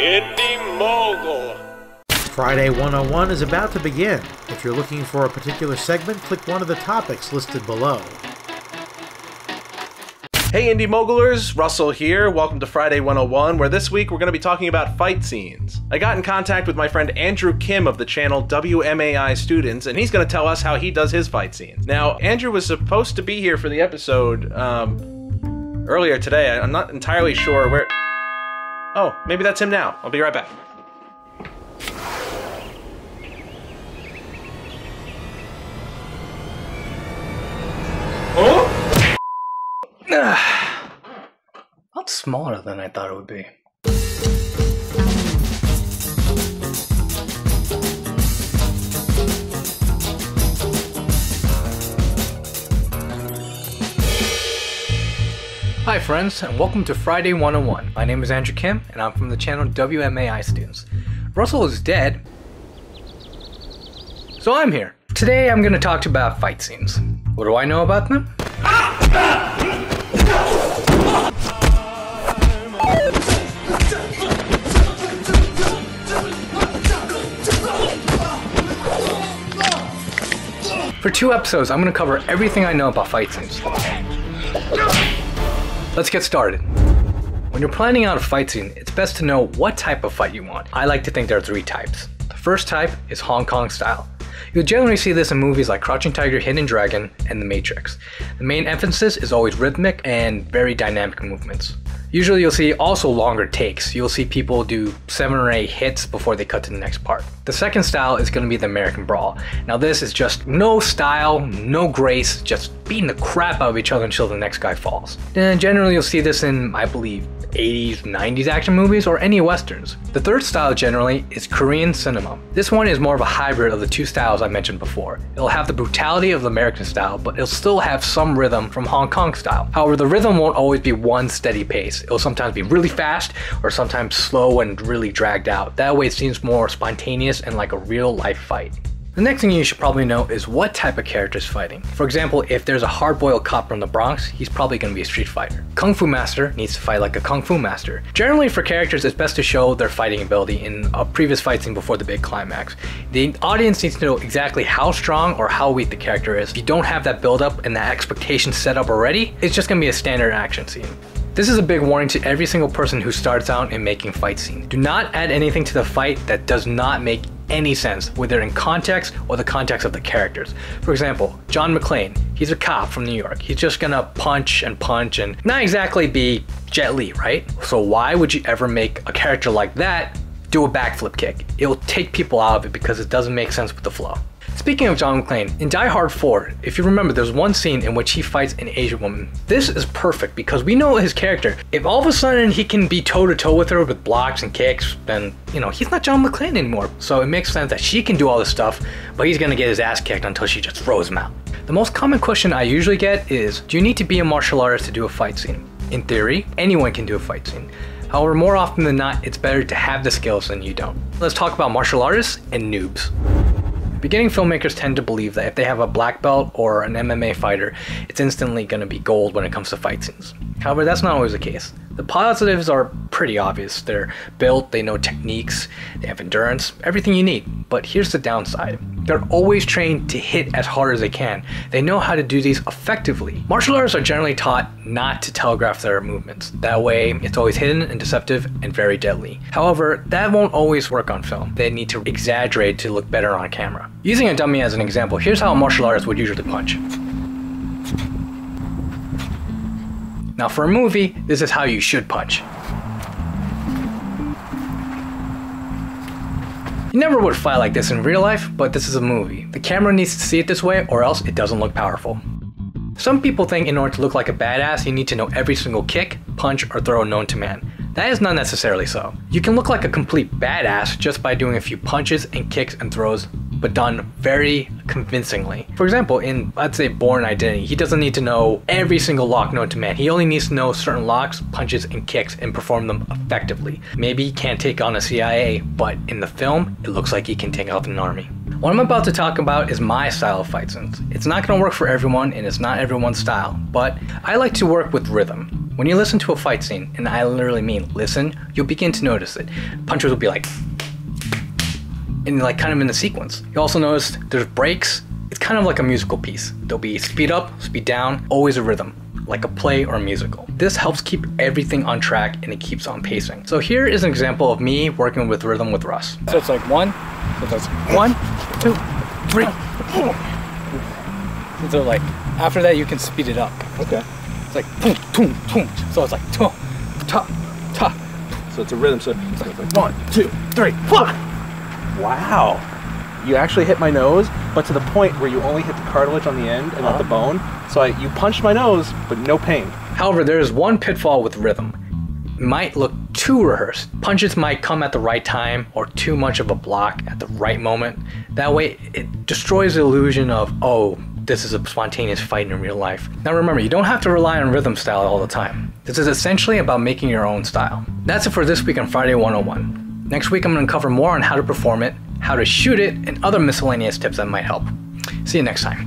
Indie Mogul. Friday 101 is about to begin. If you're looking for a particular segment, click one of the topics listed below. Hey Indie Mogulers, Russell here. Welcome to Friday 101, where this week we're going to be talking about fight scenes. I got in contact with my friend Andrew Kim of the channel WMAI Students, and he's going to tell us how he does his fight scenes. Now, Andrew was supposed to be here for the episode earlier today. I'm not entirely sure where... Oh, maybe that's him now. I'll be right back. Oh! Lot smaller than I thought it would be. Hi friends, and welcome to Friday 101. My name is Andrew Kim, and I'm from the channel WMAI Students. Russell is dead, so I'm here. Today I'm going to talk to you about fight scenes. What do I know about them? For 2 episodes, I'm going to cover everything I know about fight scenes. Let's get started. When you're planning out a fight scene, it's best to know what type of fight you want. I like to think there are 3 types. The first type is Hong Kong style. You'll generally see this in movies like Crouching Tiger, Hidden Dragon, and The Matrix. The main emphasis is always rhythmic and very dynamic movements. Usually you'll see also longer takes. You'll see people do 7 or 8 hits before they cut to the next part. The second style is going to be the American Brawl. Now this is just no style, no grace, just beating the crap out of each other until the next guy falls. And generally you'll see this in, I believe, 80s, 90s action movies or any westerns. The third style generally is Korean cinema. This one is more of a hybrid of the 2 styles I mentioned before. It'll have the brutality of the American style, but it'll still have some rhythm from Hong Kong style. However, the rhythm won't always be one steady pace. It'll sometimes be really fast or sometimes slow and really dragged out. That way it seems more spontaneous and like a real life fight. The next thing you should probably know is what type of character is fighting. For example, if there's a hard-boiled cop from the Bronx, he's probably going to be a street fighter. Kung Fu Master needs to fight like a Kung Fu Master. Generally for characters, it's best to show their fighting ability in a previous fight scene before the big climax. The audience needs to know exactly how strong or how weak the character is. If you don't have that build-up and that expectation set up already, it's just going to be a standard action scene. This is a big warning to every single person who starts out in making fight scenes. Do not add anything to the fight that does not make any sense, whether in context or the context of the characters. For example, John McClane, he's a cop from New York. He's just gonna punch and not exactly be Jet Li, right? So why would you ever make a character like that do a backflip kick? It will take people out of it because it doesn't make sense with the flow. Speaking of John McClane, in Die Hard 4, if you remember, there's one scene in which he fights an Asian woman. This is perfect because we know his character. If all of a sudden he can be toe-to-toe with her with blocks and kicks, then, he's not John McClane anymore. So it makes sense that she can do all this stuff, but he's gonna get his ass kicked until she just throws him out. The most common question I usually get is, do you need to be a martial artist to do a fight scene? In theory, anyone can do a fight scene. However, more often than not, it's better to have the skills than you don't. Let's talk about martial artists and noobs. Beginning filmmakers tend to believe that if they have a black belt or an MMA fighter, it's instantly going to be gold when it comes to fight scenes. However, that's not always the case. The positives are pretty obvious. They're built, they know techniques, they have endurance, everything you need. But here's the downside. They're always trained to hit as hard as they can. They know how to do these effectively. Martial artists are generally taught not to telegraph their movements. That way, it's always hidden and deceptive and very deadly. However, that won't always work on film. They need to exaggerate to look better on camera. Using a dummy as an example, here's how a martial artist would usually punch. Now for a movie, this is how you should punch. You never would fight like this in real life, but this is a movie. The camera needs to see it this way or else it doesn't look powerful. Some people think in order to look like a badass, you need to know every single kick, punch, or throw known to man. That is not necessarily so. You can look like a complete badass just by doing a few punches and kicks and throws, but done very convincingly. For example, in, let's say, Bourne Identity, he doesn't need to know every single lock known to man. He only needs to know certain locks, punches, and kicks and perform them effectively. Maybe he can't take on a CIA, but in the film, it looks like he can take out an army. What I'm about to talk about is my style of fight scenes. It's not going to work for everyone and it's not everyone's style, but I like to work with rhythm. When you listen to a fight scene, and I literally mean listen, you'll begin to notice it. Punches will be like, and like kind of in the sequence. You also notice there's breaks. It's kind of like a musical piece. There'll be speed up, speed down, always a rhythm, like a play or a musical. This helps keep everything on track and it keeps on pacing. So here is an example of me working with rhythm with Russ. So it's like 1, so it's like 1, 2, 3. So like after that you can speed it up. Okay. It's like boom, boom, boom. So it's like ta, ta, ta. So it's a rhythm. So It's like 1, 2, 3, 4. wow. You actually hit my nose, but to the point where you only hit the cartilage on the end and not the bone. So you punched my nose, but no pain. However, there is one pitfall with rhythm. It might look too rehearsed. Punches might come at the right time or too much of a block at the right moment. That way, it destroys the illusion of, oh, this is a spontaneous fight in real life. Now remember, you don't have to rely on rhythm style all the time. This is essentially about making your own style. That's it for this week on Friday 101. Next week, I'm going to cover more on how to perform it, how to shoot it, and other miscellaneous tips that might help. See you next time.